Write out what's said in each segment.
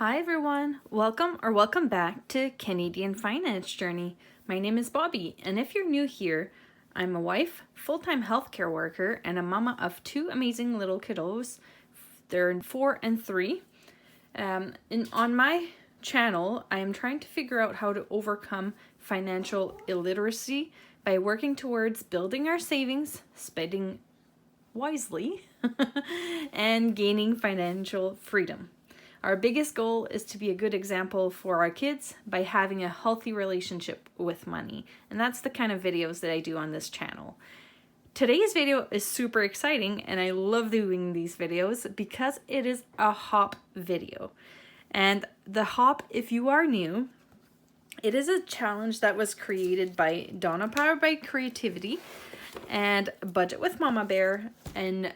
Hi everyone, welcome back to Canadian Finance Journey. My name is Bobby, and if you're new here, I'm a wife, full-time healthcare worker, and a mama of two amazing little kiddos. They're 4 and 3. On my channel, I am trying to figure out how to overcome financial illiteracy by working towards building our savings, spending wisely, and gaining financial freedom. Our biggest goal is to be a good example for our kids by having a healthy relationship with money. And that's the kind of videos that I do on this channel. Today's video is super exciting and I love doing these videos because it is a hop video. And the hop, if you are new, it is a challenge that was created by Donna powered by Creativity and Budget with Mama Bear in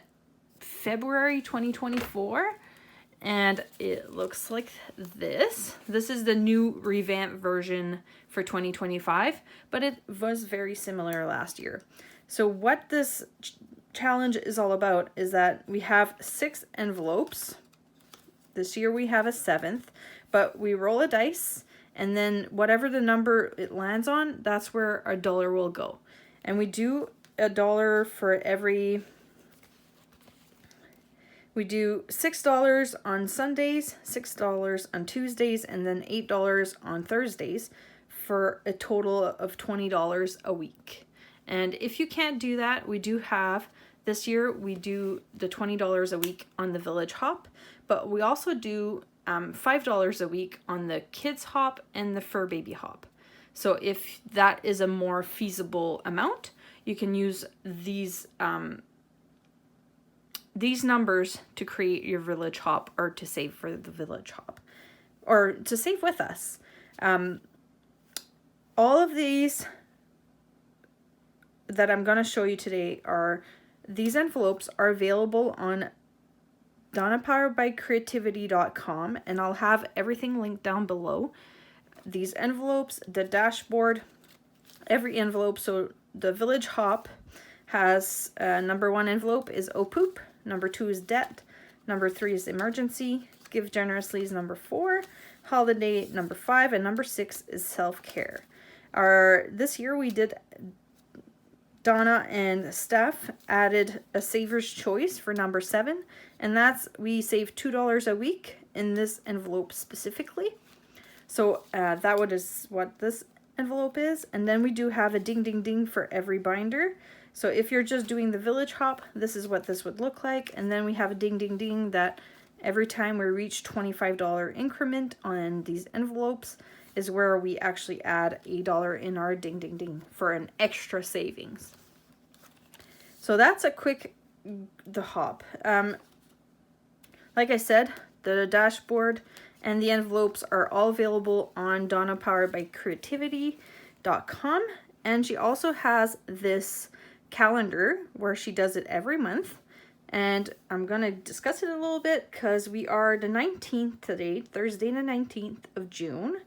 February 2024. And it looks like this. This is the new revamped version for 2025, but it was very similar last year. So what this challenge is all about is that we have 6 envelopes. This year we have a 7th, but we roll a dice and then whatever the number it lands on, that's where a dollar will go. And we do a dollar for every... We do $6 on Sundays, $6 on Tuesdays, and then $8 on Thursdays for a total of $20 a week. And if you can't do that, we do have, this year we do the $20 a week on the Village Hop, but we also do $5 a week on the Kids Hop and the Fur Baby Hop. So if that is a more feasible amount, you can use these numbers to create your Village Hop or to save for the Village Hop or to save with us. All of these that I'm going to show you today these envelopes are available on donnapoweredbycreativity.com, and I'll have everything linked down below. These envelopes, the dashboard, every envelope. So the Village Hop has number 1 envelope is OPOOP. Number 2 is debt. Number 3 is emergency. Give generously is number 4. Holiday number 5, and number 6 is self-care. This year we did, Donna and Steph added a saver's choice for number 7, and that's we save $2 a week in this envelope specifically. So that is what this envelope is, and then we do have a ding ding ding for every binder. So if you're just doing the Village Hop, this is what this would look like. And then we have a ding ding ding that every time we reach $25 increment on these envelopes is where we actually add $1 in our ding ding ding for an extra savings. So that's a quick, the hop. Like I said, the dashboard and the envelopes are all available on donnapoweredbycreativity.com. And she also has this calendar where she does it every month, and I'm gonna discuss it a little bit because we are the 19th today, Thursday the 19th of June,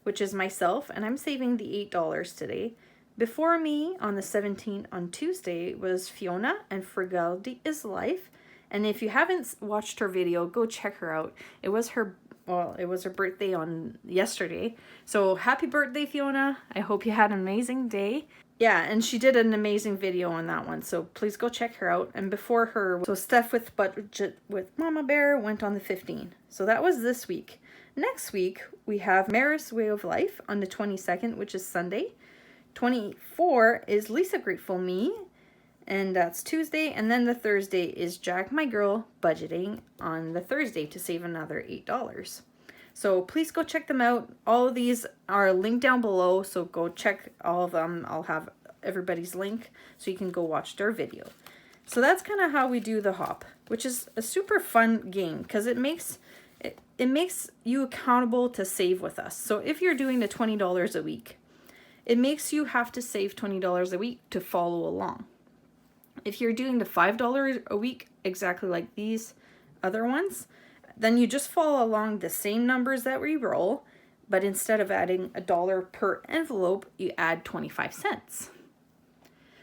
which is myself, and I'm saving the $8 today. Before me on the 17th on Tuesday was Fiona, and Frugality is Life. And if you haven't watched her video, go check her out. It was her birthday on yesterday, so happy birthday, Fiona. I hope you had an amazing day. Yeah, and she did an amazing video on that one, so please go check her out. And before her, so Steph with Budget with Mama Bear went on the 15th. So that was this week. Next week, we have Maris Way of Life on the 22nd, which is Sunday. 24 is Lisa Grateful Me, and that's Tuesday. And then the Thursday is Jack My Girl Budgeting on the Thursday to save another $8. So please go check them out. All of these are linked down below, so go check all of them. I'll have everybody's link so you can go watch their video. So that's kind of how we do the hop, which is a super fun game because it makes you accountable to save with us. So if you're doing the $20 a week, it makes you have to save $20 a week to follow along. If you're doing the $5 a week, exactly like these other ones, then you just follow along the same numbers that we roll, but instead of adding $1 per envelope, you add 25 cents.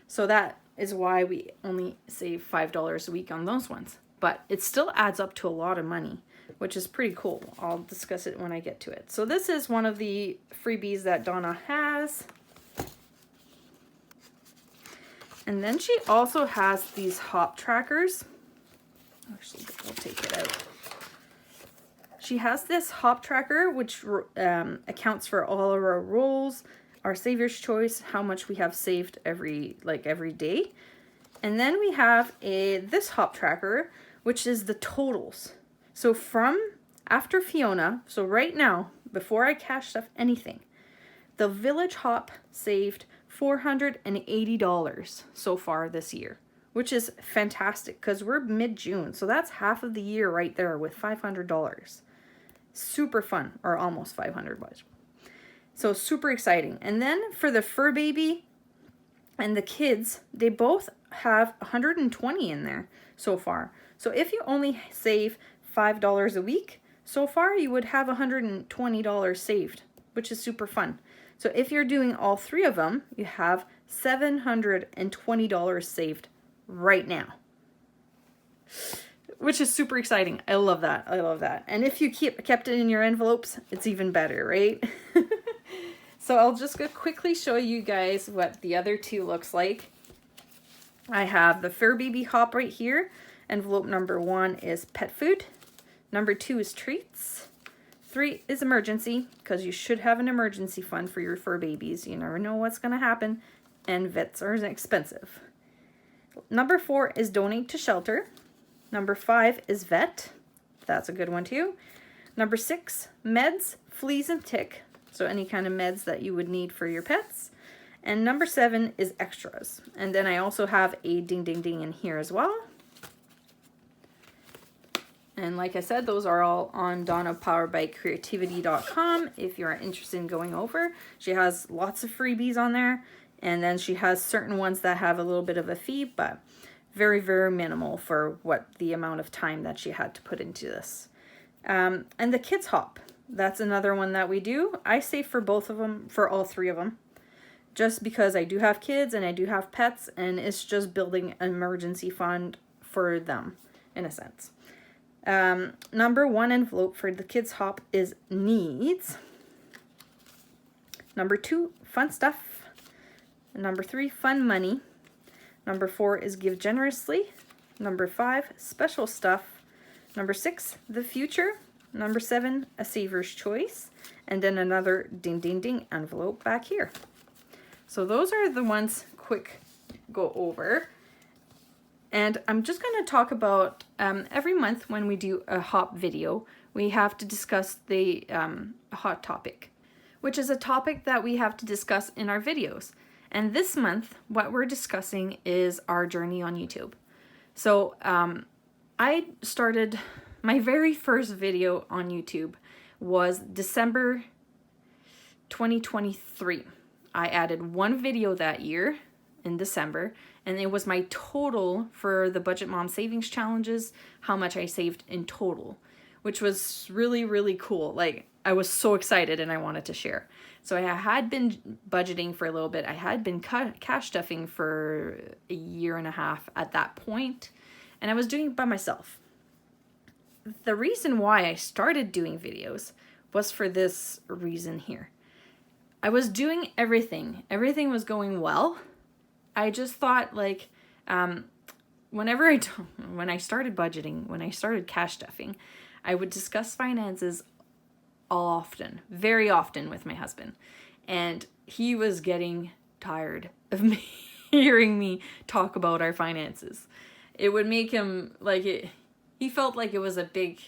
So that is why we only save $5 a week on those ones. But it still adds up to a lot of money. which is pretty cool. I'll discuss it when I get to it. So this is one of the freebies that Donna has. And then she also has these hop trackers. Actually, we'll take it out. She has this hop tracker, which accounts for all of our rolls, our saver's choice, how much we have saved every day. And then we have this hop tracker, which is the totals. So from after Fiona, so right now, before I cash stuff anything, the Village Hop saved $480 so far this year, which is fantastic because we're mid-June. So that's half of the year right there with $500. Super fun, or almost 500 bucks. So super exciting. And then for the fur baby and the kids, they both have 120 in there so far. So if you only save $5 a week, so far you would have $120 saved, which is super fun. So if you're doing all three of them, you have $720 saved right now, which is super exciting. I love that. I love that. And if you kept it in your envelopes, it's even better, right? So I'll just go quickly show you guys what the other two looks like. I have the Fur Baby Hop right here. Envelope number 1 is pet food. Number 2 is treats. 3 is emergency, because you should have an emergency fund for your fur babies. You never know what's going to happen, and vets are expensive. Number 4 is donate to shelter. Number 5 is vet. That's a good one too. Number 6, meds, fleas and tick. So any kind of meds that you would need for your pets. And number 7 is extras. And then I also have a ding ding ding in here as well. And like I said, those are all on DonnaPoweredByCreativity.com if you are interested in going over. She has lots of freebies on there. And then she has certain ones that have a little bit of a fee, but very, very minimal for what the amount of time that she had to put into this. And the Kids Hop, that's another one that we do. I save for both of them, for all three of them, just because I do have kids and I do have pets, and it's just building an emergency fund for them, in a sense. Number 1 envelope for the Kids Hop is needs. Number 2, fun stuff. Number 3, fun money. Number 4 is give generously. Number 5, special stuff. Number 6, the future. Number 7, a saver's choice. And then another ding ding ding envelope back here. So those are the ones quick go over. And I'm just going to talk about every month when we do a hop video, we have to discuss the hot topic, which is a topic that we have to discuss in our videos. And this month, what we're discussing is our journey on YouTube. So I started, my very first video on YouTube was December 2023. I added one video that year in December, and it was my total for the Budget Mom Savings Challenges, how much I saved in total, which was really, really cool. Like, I was so excited and I wanted to share. So I had been budgeting for a little bit. I had been cash stuffing for a year and a half at that point, and I was doing it by myself. The reason why I started doing videos was for this reason here. I was doing everything. Everything was going well. I just thought, like, when I started budgeting, when I started cash stuffing, I would discuss finances often, very often with my husband. And he was getting tired of me hearing me talk about our finances. It would make him, like, he felt like it was a big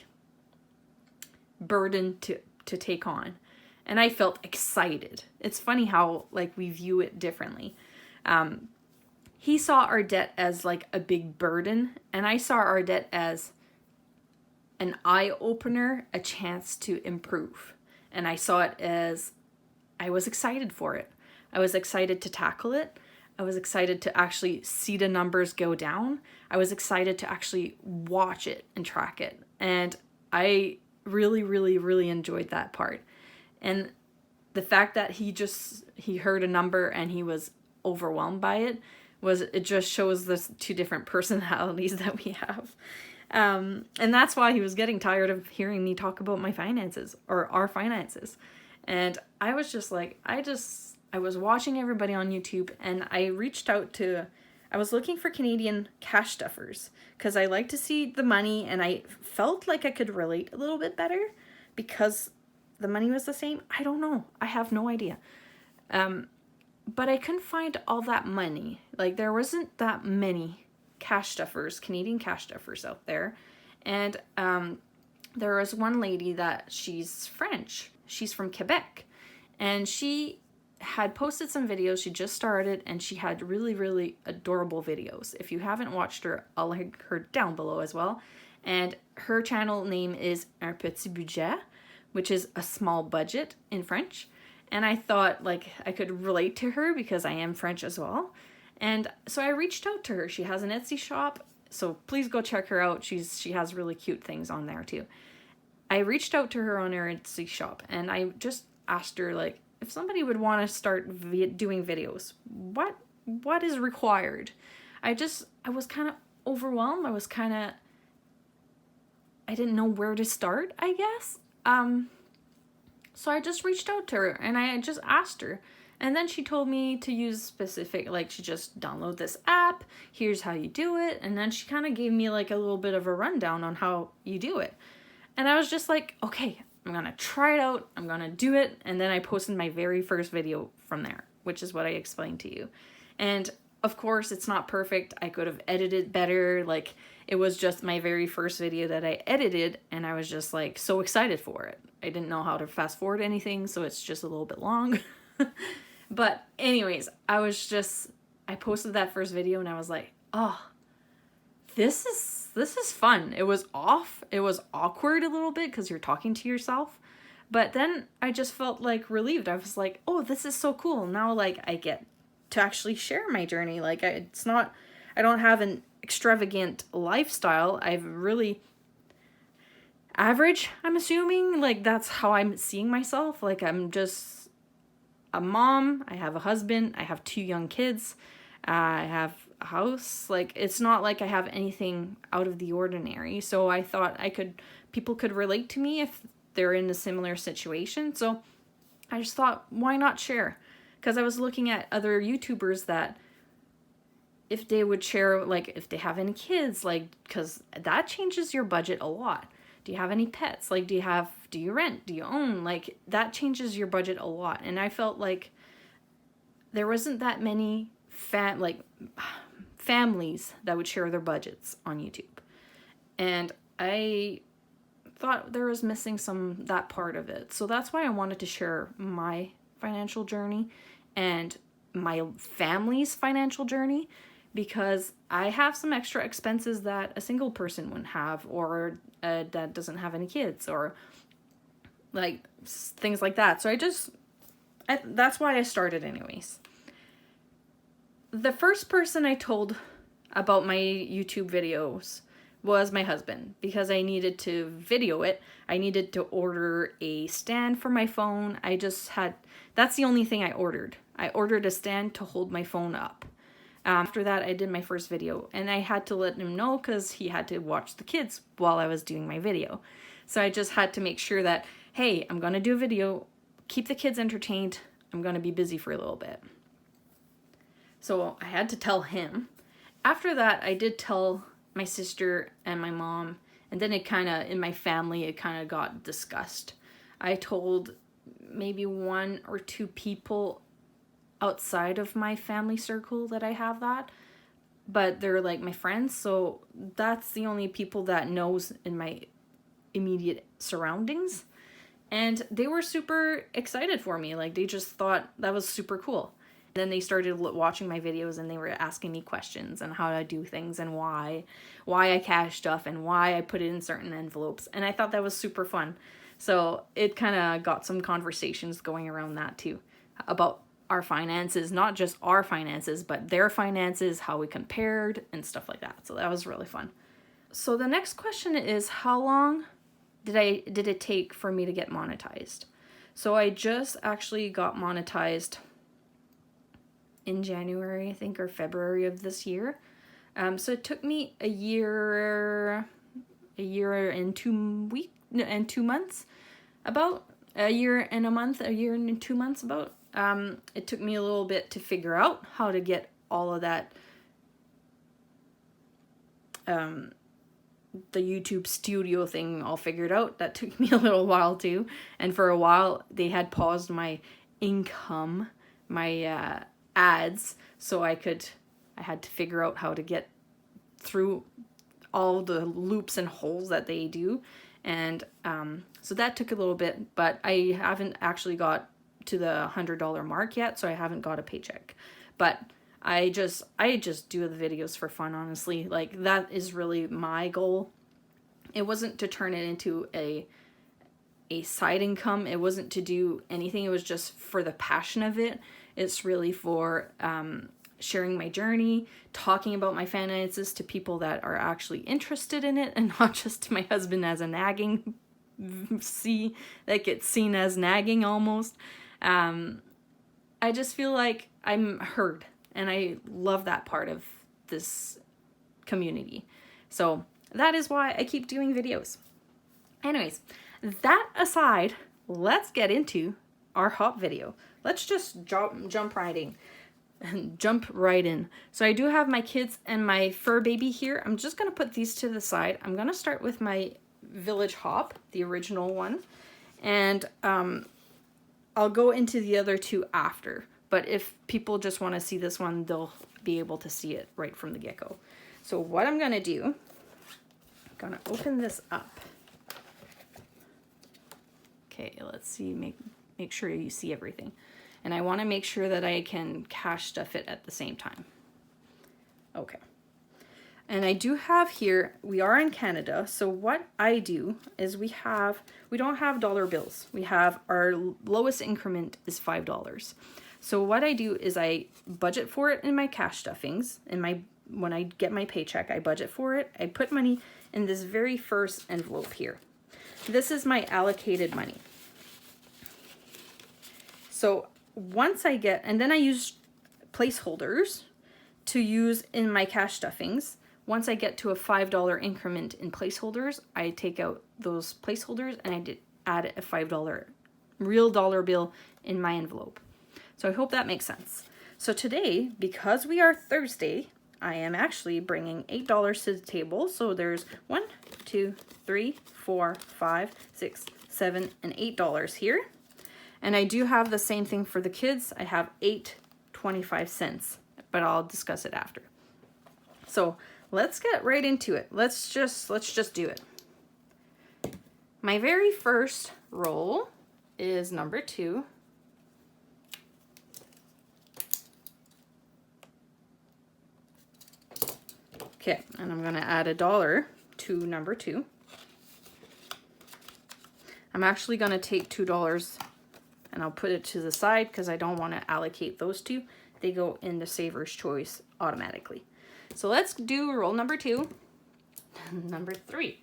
burden to take on. And I felt excited. It's funny how, like, we view it differently. He saw our debt as like a big burden, and I saw our debt as an eye-opener, a chance to improve. And I saw it as, I was excited for it. I was excited to tackle it. I was excited to actually see the numbers go down. I was excited to actually watch it and track it. And I really, really, really enjoyed that part. And the fact that he heard a number and he was overwhelmed by it, it just shows the two different personalities that we have. And that's why he was getting tired of hearing me talk about my finances or our finances. And I was just like, I was watching everybody on YouTube, and I reached out to, I was looking for Canadian cash stuffers because I like to see the money, and I felt like I could relate a little bit better because the money was the same. I don't know. I have no idea. But I couldn't find all that money. Like, there wasn't that many cash stuffers, Canadian cash stuffers out there. And there was one lady that she's French. She's from Quebec. And she had posted some videos. She just started, and she had really, really adorable videos. If you haven't watched her, I'll link her down below as well. And her channel name is Un Petit Budget, which is a small budget in French. And I thought, like, I could relate to her because I am French as well. And so I reached out to her. She has an Etsy shop, so please go check her out. She has really cute things on there too. I reached out to her on her Etsy shop, and I just asked her, like, if somebody would want to start doing videos, what is required? I was kind of overwhelmed. I didn't know where to start, I guess. So I just reached out to her, and I just asked her. And then she told me to use specific, like, she just download this app, here's how you do it. And then she kind of gave me like a little bit of a rundown on how you do it. And I was just like, okay, I'm going to try it out. I'm going to do it. And then I posted my very first video from there, which is what I explained to you. And of course, it's not perfect. I could have edited better. Like, it was just my very first video that I edited, and I was just like so excited for it. I didn't know how to fast forward anything, so it's just a little bit long. But anyways, I posted that first video, and I was like, oh, this is fun. It was off. It was awkward a little bit because you're talking to yourself. But then I just felt like relieved. I was like, oh, this is so cool. Now, like, I get to actually share my journey. Like, I don't have an extravagant lifestyle. I've really average, I'm assuming. Like, that's how I'm seeing myself. Like, I'm just a mom. I have a husband. I have 2 young kids. I have a house. Like, it's not like I have anything out of the ordinary. So I thought people could relate to me if they're in a similar situation. So I just thought, why not share? Because I was looking at other YouTubers that if they would share, like, if they have any kids, like, because that changes your budget a lot. Do you have any pets? Like, do you rent? Do you own? Like, that changes your budget a lot. And I felt like there wasn't that many families that would share their budgets on YouTube. And I thought there was missing that part of it. So that's why I wanted to share my financial journey and my family's financial journey, because I have some extra expenses that a single person wouldn't have, or that doesn't have any kids, or like things like that. So that's why I started anyways. The first person I told about my YouTube videos was my husband, because I needed to video it. I needed to order a stand for my phone. That's the only thing I ordered. I ordered a stand to hold my phone up. After that, I did my first video, and I had to let him know because he had to watch the kids while I was doing my video. So I just had to make sure that, hey, I'm going to do a video, keep the kids entertained. I'm going to be busy for a little bit. So I had to tell him. After that, I did tell my sister and my mom, and then in my family, it kind of got discussed. I told maybe 1 or 2 people outside of my family circle that I have that, but they're like my friends, so that's the only people that knows in my immediate surroundings. And they were super excited for me. Like, they just thought that was super cool. Then they started watching my videos, and they were asking me questions and how I do things and why I cash stuff and why I put it in certain envelopes. And I thought that was super fun. So it kind of got some conversations going around that too, about our finances, not just our finances, but their finances, how we compared and stuff like that. So that was really fun. So the next question is, how long did it take for me to get monetized? So I just actually got monetized in January, I think, or February of this year. So it took me a year a year and 2 months, about a year and a month, a year and 2 months about. It took me a little bit to figure out how to get all of that, the YouTube studio thing all figured out. That took me a little while too. And for a while they had paused my income, my ads, so I had to figure out how to get through all the loops and holes that they do. And so that took a little bit, but I haven't actually got to the $100 mark yet, so I haven't got a paycheck. But I just do the videos for fun, honestly. Like, that is really my goal. It wasn't to turn it into a side income. It wasn't to do anything. It was just for the passion of it. It's really for sharing my journey, talking about my finances to people that are actually interested in it, and not just to my husband as a nagging, that gets seen as nagging almost. I just feel like I'm heard, and I love that part of this community. So that is why I keep doing videos. Anyways, that aside, let's get into our hop video. Let's just jump right in. So I do have my kids and my fur baby here. I'm just gonna put these to the side. I'm gonna start with my village hop, the original one, and I'll go into the other two after. But if people just want to see this one, they'll be able to see it right from the get-go. So what I'm gonna do, I'm gonna open this up. Okay, let's see, make sure you see everything. And I want to make sure that I can cash stuff it at the same time. Okay. And I do have here, we are in Canada, so what I do is we don't have dollar bills. We have, our lowest increment is $5. So what I do is I budget for it in my cash stuffings. When I get my paycheck, I budget for it. I put money in this very first envelope here. This is my allocated money. So once I get, and then I use placeholders to use in my cash stuffings. Once I get to a $5 increment in placeholders, I take out those placeholders and I add a $5 real dollar bill in my envelope. So I hope that makes sense. So today, because we are Thursday, I am actually bringing $8 to the table. So there's 1, 2, 3, 4, 5, 6, 7, and $8 here. And I do have the same thing for the kids. I have $8.25, but I'll discuss it after. So let's get right into it. Let's just do it. My very first roll is number 2. Okay, and I'm gonna add $1 to number 2. I'm actually gonna take $2 and I'll put it to the side because I don't want to allocate those two. They go in the saver's choice automatically. So let's do roll number 2, number 3.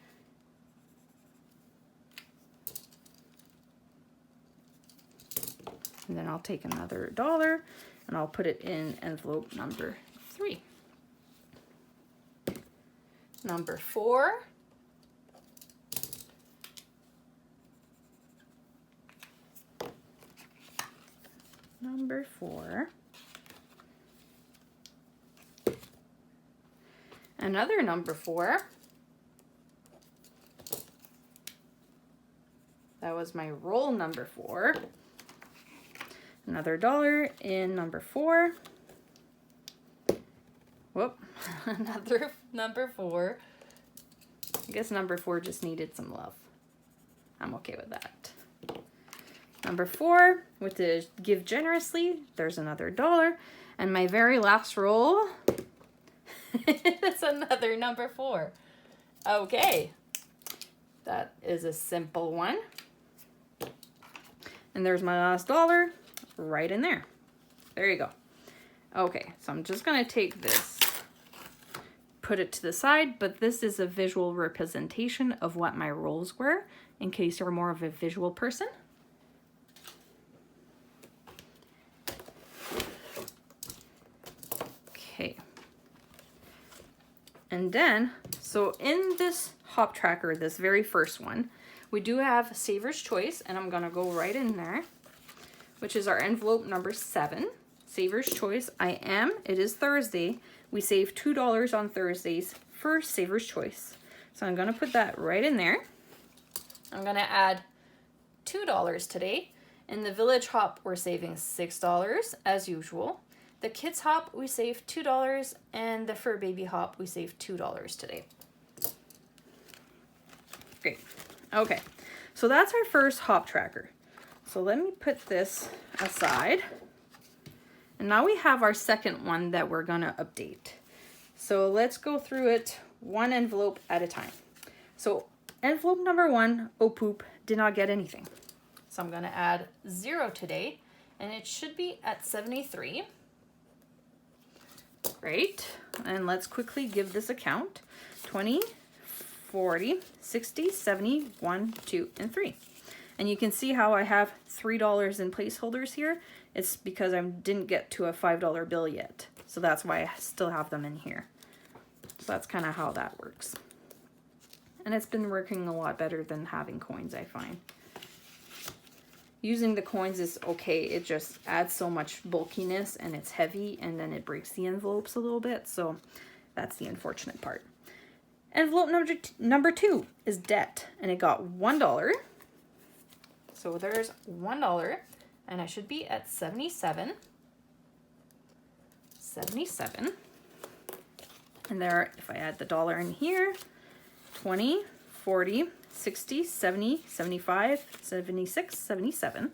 And then I'll take another $1 and I'll put it in envelope number 3. Number 4. Number 4. Another number 4. That was my roll number 4. Another $1 in number 4. Whoop, another number 4. I guess number 4 just needed some love. I'm okay with that. Number 4, with the give generously, there's another $1. And my very last roll, it's another number 4. Okay, that is a simple one. And there's my last $1 right in there. There you go. Okay, so I'm just gonna take this, put it to the side, but this is a visual representation of what my rolls were, in case you're more of a visual person. Okay. And then, so in this hop tracker, this very first one, we do have Saver's Choice, and I'm gonna go right in there, which is our envelope number 7. Saver's Choice, it is Thursday. We save $2 on Thursdays for Saver's Choice. So I'm gonna put that right in there. I'm gonna add $2 today. In the Village Hop, we're saving $6 as usual. The Kids Hop, we save $2, and the Fur Baby Hop, we save $2 today. Great. Okay, so that's our first hop tracker. So let me put this aside. And now we have our second one that we're gonna update. So let's go through it one envelope at a time. So envelope number 1, oh poop, did not get anything. So I'm gonna add 0 today, and it should be at 73. Great, and let's quickly give this a count. 20, 40, 60, 70, 1, 2, and 3. And you can see how I have $3 in placeholders here. It's because I didn't get to a $5 bill yet. So that's why I still have them in here. So that's kind of how that works. And it's been working a lot better than having coins, I find. Using the coins is okay. It just adds so much bulkiness and it's heavy, and then it breaks the envelopes a little bit. So that's the unfortunate part. Envelope number 2 is debt, and it got $1. So there's $1, and I should be at 77. 77. And there, if I add the dollar in here, 20, 40, 60, 70, 75, 76, 77.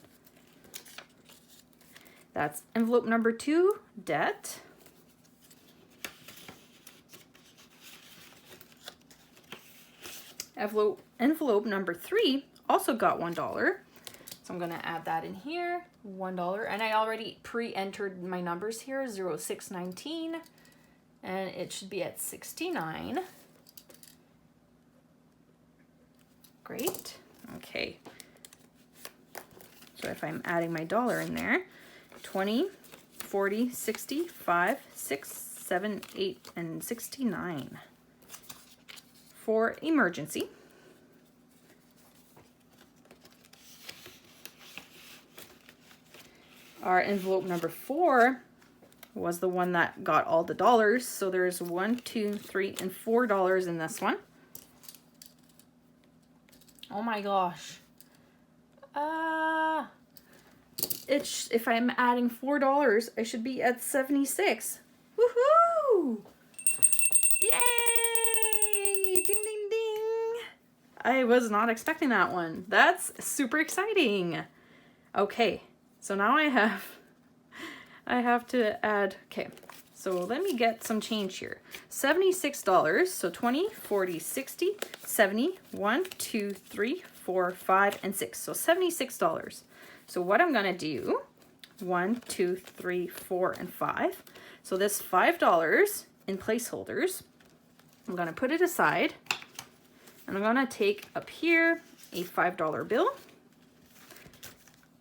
That's envelope number 2, debt. Envelope number 3 also got $1. So I'm gonna add that in here, $1. And I already pre-entered my numbers here, 0619, and it should be at 69. Great, okay. So if I'm adding my dollar in there, 20, 40, 60, 5, 6, 7, 8, and 69 for emergency. Our envelope number 4 was the one that got all the dollars. So there's 1, 2, 3, and $4 in this one. Oh my gosh. If I'm adding $4, I should be at 76. Woohoo! Yay! Ding, ding, ding. I was not expecting that one. That's super exciting. Okay, so now I have to add, okay, so let me get some change here. $76, so 20, 40, 60, 70, 1, 2, 3, 4, 5, and 6. So $76. So what I'm gonna do, 1, 2, 3, 4, and 5. So this $5 in placeholders, I'm gonna put it aside, and I'm gonna take up here a $5 bill,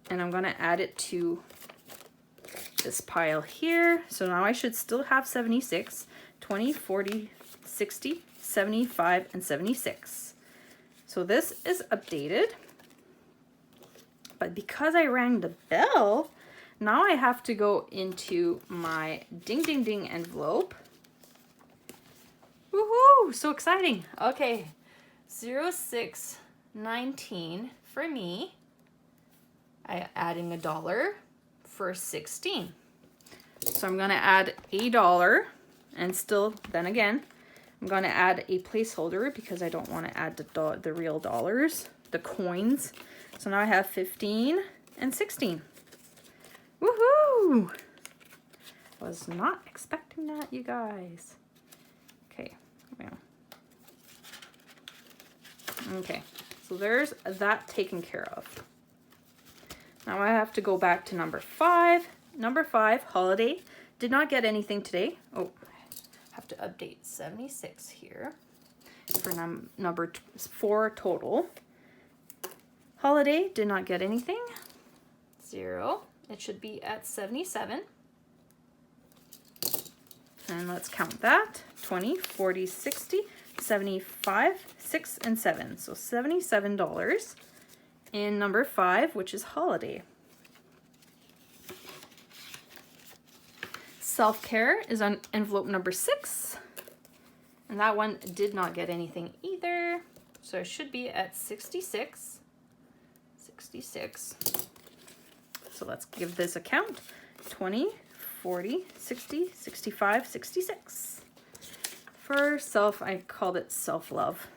and I'm gonna add it to this pile here. So now I should still have 76, 20, 40, 60, 75, and 76. So this is updated. But because I rang the bell, now I have to go into my ding ding ding envelope. Woohoo! So exciting. Okay, 0619 for me. I'm adding $1 for 16. So I'm gonna add $1, and still, then again, I'm gonna add a placeholder because I don't want to add the real dollars, the coins. So now I have 15 and 16. Woohoo! Was not expecting that, you guys. Okay, well. Okay, so there's that taken care of. Now I have to go back to number 5. Number 5, holiday. Did not get anything today. Oh, I have to update 76 here for number 4 total. Holiday did not get anything. 0. It should be at 77. And let's count that. 20, 40, 60, 75, 6, and 7. So $77 in number 5, which is holiday. Self-care is on envelope number 6. And that one did not get anything either. So it should be at 66. 66. So let's give this a count. 20, 40, 60, 65, 66. For self, I called it self-love.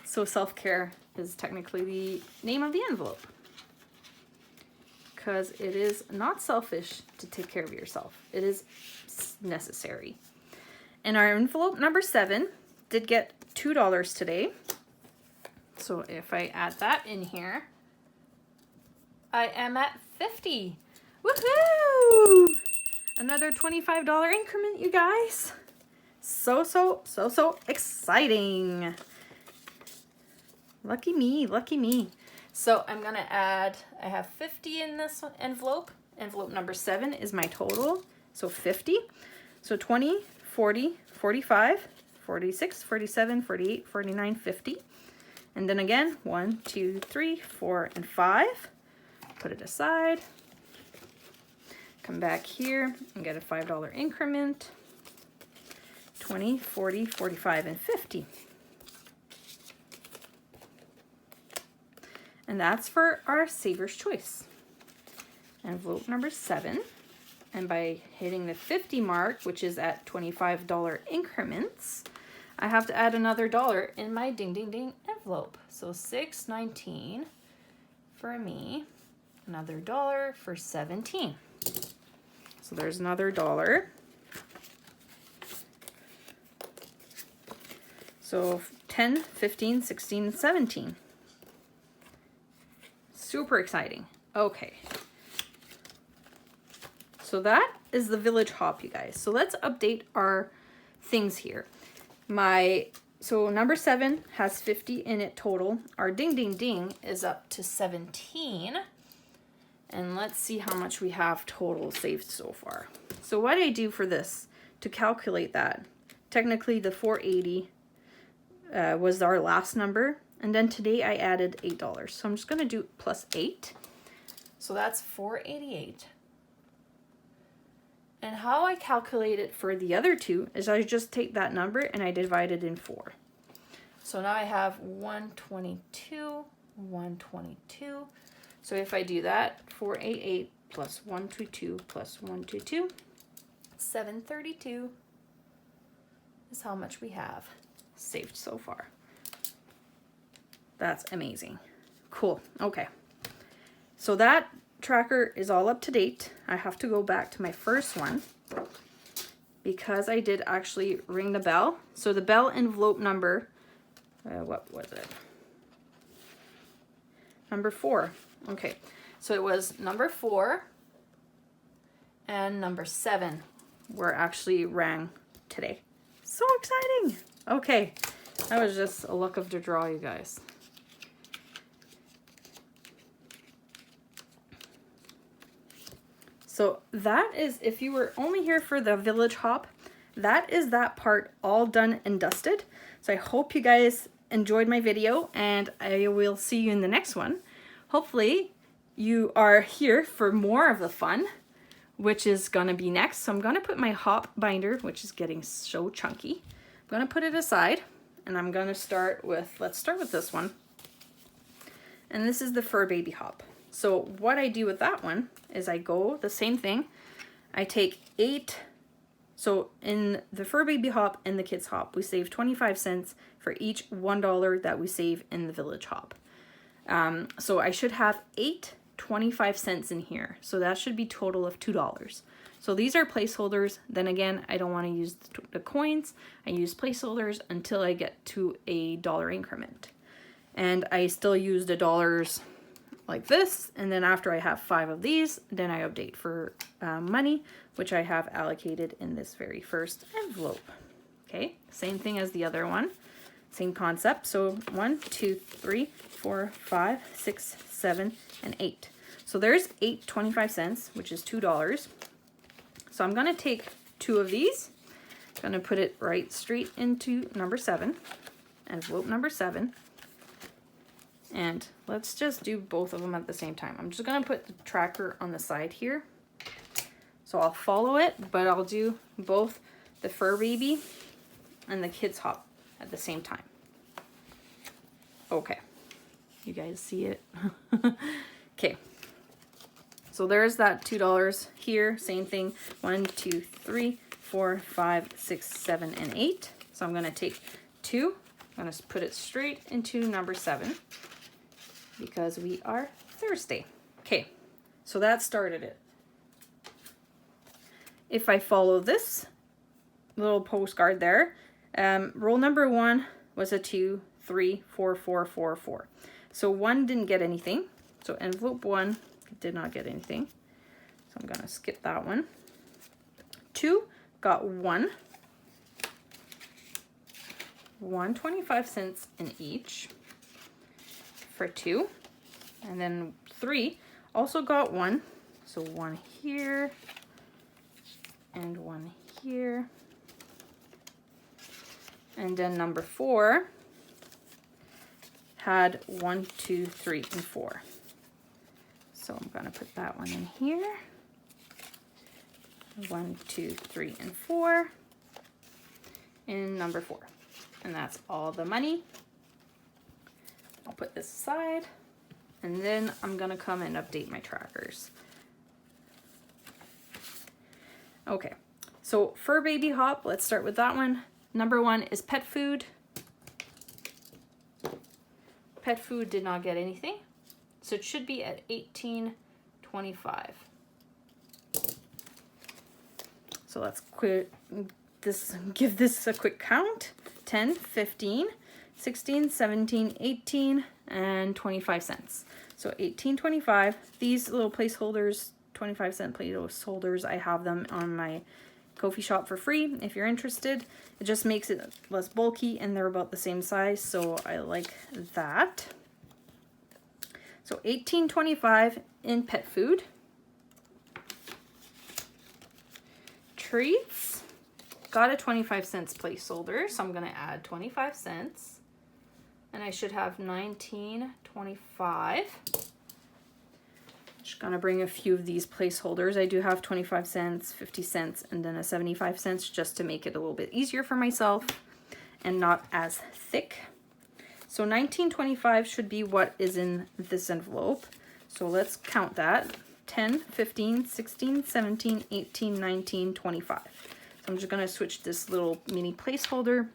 So self-care is technically the name of the envelope, because it is not selfish to take care of yourself. It is necessary. And our envelope number 7 did get $2 today. So if I add that in here, I am at 50. Woohoo! Another $25 increment, you guys. So exciting. Lucky me, lucky me. So I'm gonna add, I have 50 in this envelope. Envelope number 7 is my total, so 50. So 20, 40, 45, 46, 47, 48, 49, 50. And then again, 1, 2, 3, 4, and 5. Put it aside. Come back here and get a $5 increment. 20, 40, 45, and 50. And that's for our Saver's Choice. Envelope number 7. And by hitting the 50 mark, which is at $25 increments, I have to add another dollar in my ding ding ding envelope. So $6.19 for me, another dollar for 17. So there's another dollar. So 10, 15, 16, 17. Super exciting. Okay. So that is the village hop, you guys. So let's update our things here. So number 7 has 50 in it total. Our ding ding ding is up to 17. And let's see how much we have total saved so far. So what I do for this to calculate that, technically the 480 was our last number. And then today I added $8. So I'm just going to do plus 8. So that's 488. And how I calculate it for the other two is I just take that number and I divide it in 4. So now I have 122, 122. So if I do that, 488 plus 122 plus 122, 732 is how much we have saved so far. That's amazing. Cool. Okay. So that tracker is all up to date. I have to go back to my first one because I did actually ring the bell. So the bell envelope number, what was it? Number 4. Okay. So it was number 4 and number 7 were actually rang today. So exciting. Okay. That was just a luck of the draw, you guys. So that is, if you were only here for the village hop, that is that part all done and dusted. So I hope you guys enjoyed my video and I will see you in the next one. Hopefully you are here for more of the fun, which is gonna be next. So I'm gonna put my hop binder, which is getting so chunky. I'm gonna put it aside and I'm gonna start with, let's start with this one. And this is the Fur Baby hop. So what I do with that one is I go the same thing. I take 8. So in the Fur Baby hop and the kids hop, we save 25 cents for each $1 that we save in the village hop. So I should have 8 25 cents in here. So that should be total of $2. So these are placeholders. Then again, I don't want to use the coins. I use placeholders until I get to a dollar increment. And I still use the dollars like this, and then after I have 5 of these, then I update for money, which I have allocated in this very first envelope. Okay, same thing as the other one, same concept. So 1, 2, 3, 4, 5, 6, 7, and 8. So there's 8 25 cents, which is $2. So I'm gonna take 2 of these, Gonna put it right straight into number 7, envelope number 7. And let's just do both of them at the same time. I'm just gonna put the tracker on the side here. So I'll follow it, but I'll do both the Fur Baby and the Kids Hop at the same time. Okay, you guys see it? Okay, so there's that $2 here, same thing, 1, 2, 3, 4, 5, 6, 7, and 8. So I'm gonna take 2, I'm gonna put it straight into number 7 because we are Thursday. Okay, so that started it. If I follow this little postcard there, roll number 1 was a 2, 3, 4, 4, 4, 4. So 1 didn't get anything. So envelope 1 did not get anything. So I'm gonna skip that one. 2 got 1. 1.25 cents in each for 2. And then 3 also got 1. So 1 here and 1 here. And then number 4 had 1, 2, 3, and 4. So I'm gonna put that one in here. 1, 2, 3, and 4 in number 4. And that's all the money. I'll put this aside, and then I'm gonna come and update my trackers. Okay, so Fur Baby Hop, let's start with that one. Number 1 is pet food. Pet food did not get anything, so it should be at $18.25. So let's give this a quick count. 10, 15, 16, 17, 18, and 25 cents. So $18.25. These little placeholders, 25-cent placeholders, I have them on my Kofi shop for free if you're interested. It just makes it less bulky, and they're about the same size, so I like that. So $18.25 in pet food. Treats got a 25 cents placeholder, so I'm gonna add 25 cents, and I should have $19.25. Just gonna bring a few of these placeholders. I do have 25 cents, 50 cents, and then a 75 cents just to make it a little bit easier for myself and not as thick. So $19.25 should be what is in this envelope. So let's count that. 10, 15, 16, 17, 18, 19, 25. So I'm just gonna switch this little mini placeholder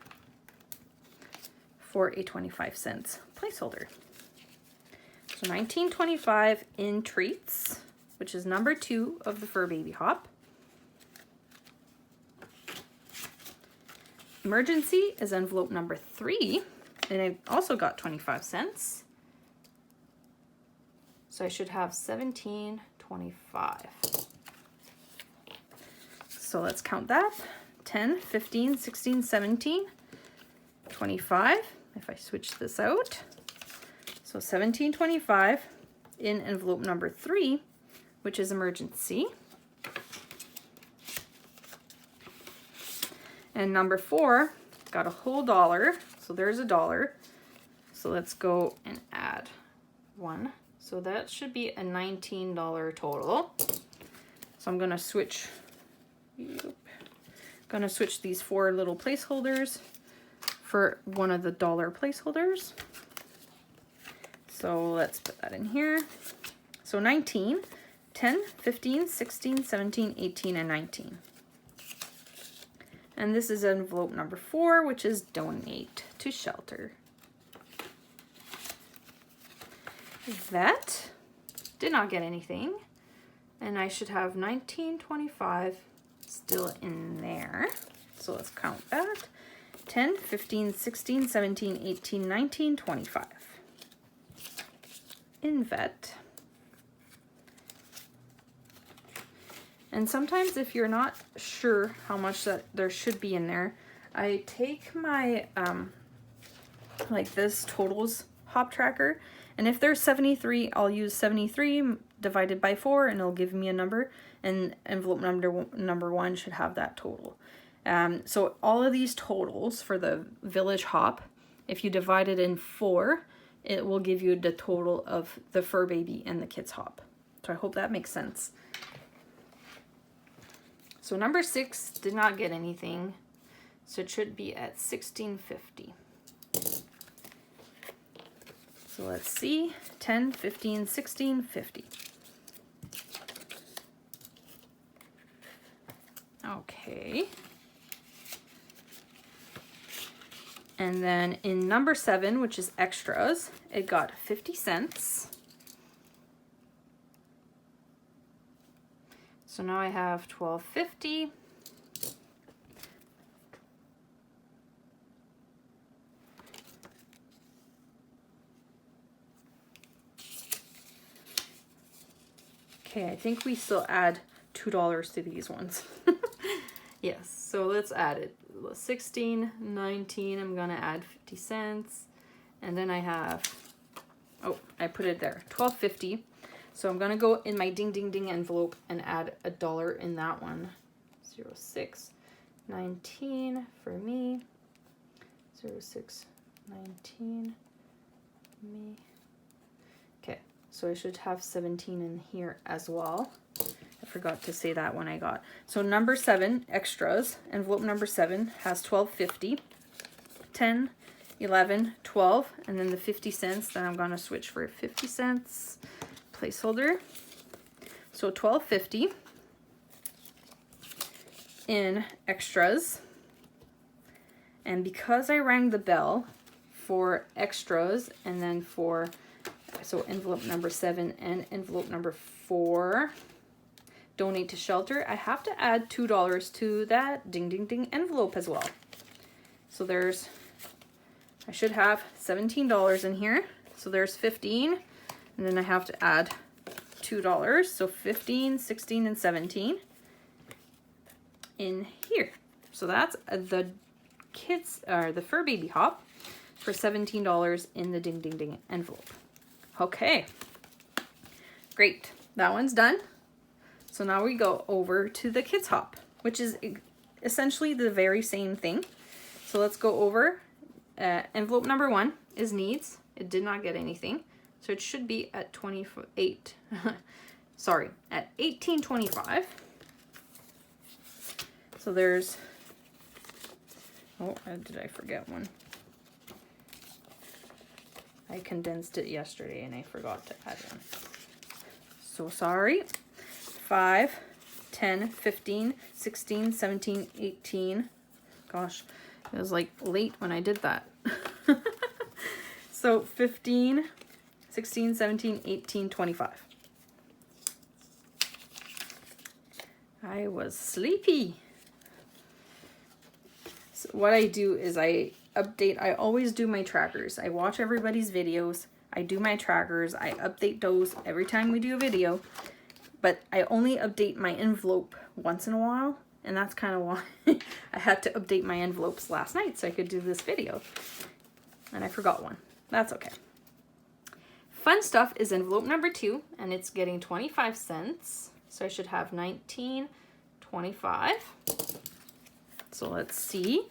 for a 25 cents placeholder. So $19.25 in treats, which is number 2 of the Fur Baby Hop. Emergency is envelope number 3, and I also got 25 cents. So I should have $17.25. So let's count that. 10, 15, 16, 17, 25. If I switch this out. So $17.25 in envelope number 3, which is emergency. And number 4 got a whole $1, so there's $1. So let's go and add 1. So that should be a $19 total. So I'm gonna switch these 4 little placeholders for one of the $1 placeholders. So let's put that in here. So 19, 10, 15, 16, 17, 18, and 19. And this is envelope number 4, which is donate to shelter. That did not get anything. And I should have $19.25 still in there. So let's count that. 10, 15, 16, 17, 18, 19, 25. In vet. And sometimes if you're not sure how much that there should be in there, I take my like this totals hop tracker, and if there's 73, I'll use 73 divided by 4 and it'll give me a number, and envelope number 1 should have that total. So all of these totals for the village hop, if you divide it in 4, it will give you the total of the fur baby and the kids hop. So I hope that makes sense. So number 6 did not get anything, so it should be at $16.50. So let's see, 10, 15, 16, 50. Okay. And then in number 7, which is extras, it got 50 cents. So now I have $12.50. Okay, I think we still add $2 to these ones. Yes, so let's add it. 16, 19, I'm gonna add 50 cents. And then I have, oh, I put it there, $12.50. So I'm gonna go in my ding ding ding envelope and add $1 in that one. 06, 19 for me. 06, 19, me. Okay, so I should have 17 in here as well. I forgot to say that when I got. So number 7, extras, envelope number 7 has $12.50, 10, 11, 12, and then the 50 cents. Then I'm gonna switch for 50 cents placeholder. So $12.50 in extras. And because I rang the bell for extras and then for, so envelope number 7 and envelope number 4, donate to shelter, I have to add $2 to that ding ding ding envelope as well. So there's, I should have $17 in here. So there's 15, and then I have to add $2. So 15, 16, and 17 in here. So that's the kids, or the fur baby hop for $17 in the ding ding ding envelope. Okay, great, that one's done. So now we go over to the kids hop, which is essentially the very same thing. So let's go over. Envelope number 1 is needs. It did not get anything. So it should be at 28, sorry, at $18.25. So there's, oh, did I forget one? I condensed it yesterday and I forgot to add one. So sorry. 5, 10, 15, 16, 17, 18. Gosh, it was like late when I did that. So 15, 16, 17, 18, 25. I was sleepy. So what I do is I update, I always do my trackers. I watch everybody's videos. I do my trackers. I update those every time we do a video. But I only update my envelope once in a while, and that's kind of why I had to update my envelopes last night so I could do this video. And I forgot one. That's okay. Fun stuff is envelope number 2, and it's getting 25 cents. So I should have 19.25. So let's see.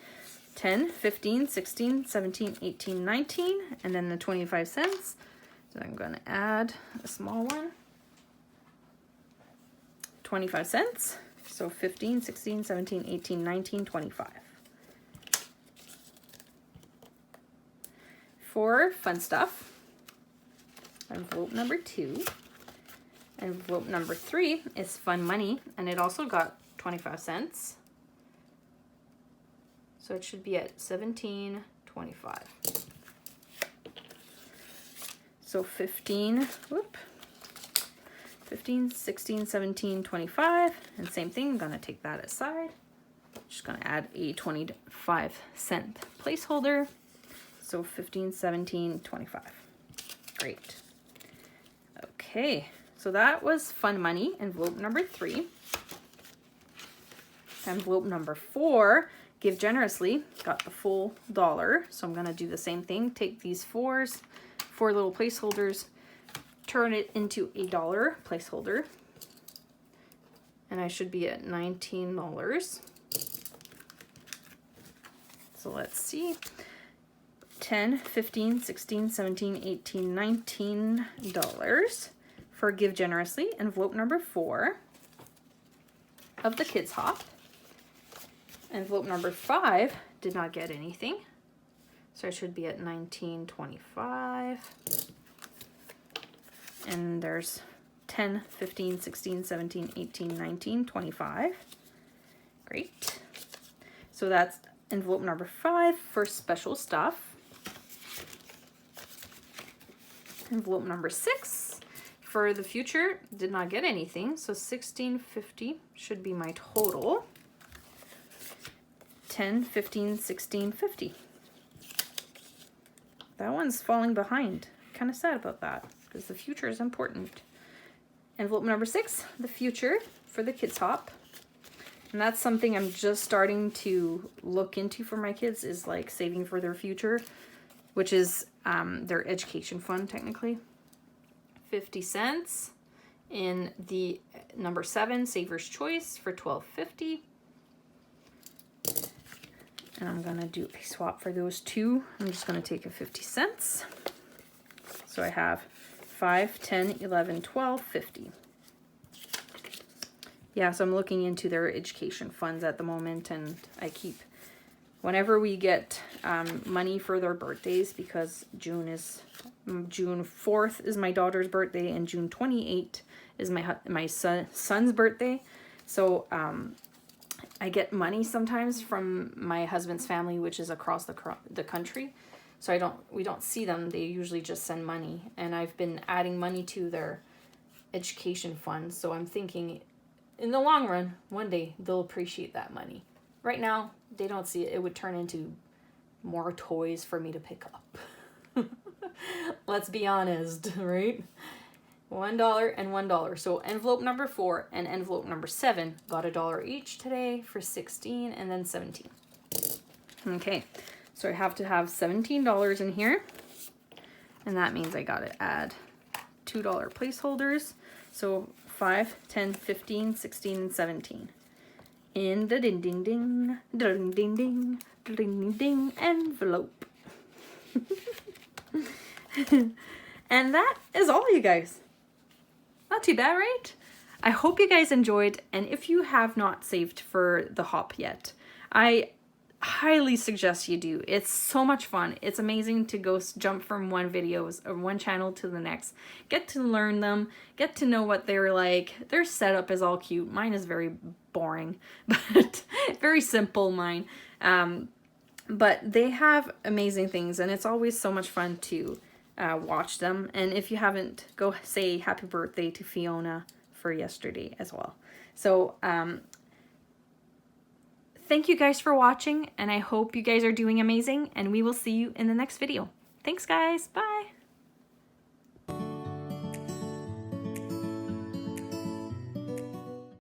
10, 15, 16, 17, 18, 19, and then the 25 cents. So I'm going to add a small one. 25 cents. So 15, 16, 17, 18, 19, 25. For fun stuff, envelope number 2. Envelope number 3 is fun money, and it also got 25 cents. So it should be at 17.25. So 15, whoop. 15, 16, 17, 25, and same thing, I'm gonna take that aside. Just gonna add a 25-cent placeholder. So 15, 17, 25. Great. Okay, so that was fun money, envelope number 3. Envelope number 4, give generously, got the full $1. So I'm gonna do the same thing, take these 4 little placeholders, turn it into a $1 placeholder, and I should be at $19. So let's see. 10, 15, 16, 17, 18, $19 for Give Generously. Envelope number 4 of the Kids Hop. Envelope number 5 did not get anything. So I should be at $19.25. And there's 10, 15, 16, 17, 18, 19, 25. Great. So that's envelope number 5 for special stuff. Envelope number 6 for the future, did not get anything. So $16.50 should be my total. 10, 15, 16.50. That one's falling behind. Kind of sad about that because the future is important. Envelope number 6, the future for the Kids Hop. And that's something I'm just starting to look into for my kids, is like saving for their future, which is their education fund technically. 50 cents in the number 7, Saver's Choice, for $12.50. And I'm gonna do a swap for those two. I'm just gonna take a 50 cents. So I have 5, 10, 11, 12, 50. Yeah, so I'm looking into their education funds at the moment, and I keep, whenever we get money for their birthdays, because June 4th is my daughter's birthday, and June 28th is my son's birthday. So I get money sometimes from my husband's family, which is across the country. So we don't see them. They usually just send money. And I've been adding money to their education fund. So I'm thinking in the long run, one day they'll appreciate that money. Right now, they don't see it. It would turn into more toys for me to pick up. Let's be honest, right? $1 and $1. So envelope number 4 and envelope number 7 got $1 each today for 16 and then 17. Okay, so I have to have $17 in here, and that means I gotta add $2 placeholders. So 5, 10, 15, 16, and 17 in the ding ding ding ding ding ding ding ding envelope. And that is all, you guys. Not too bad, right? I hope you guys enjoyed, and if you have not saved for the hop yet, I highly suggest you do. It's so much fun. It's amazing to go jump from one channel to the next, get to learn them, get to know what they're like. Their setup is all cute. Mine is very boring, but very simple, mine. But they have amazing things, and it's always so much fun to watch them. And if you haven't, go say happy birthday to Fiona for yesterday as well. So thank you guys for watching, and I hope you guys are doing amazing, and we will see you in the next video. Thanks guys, bye.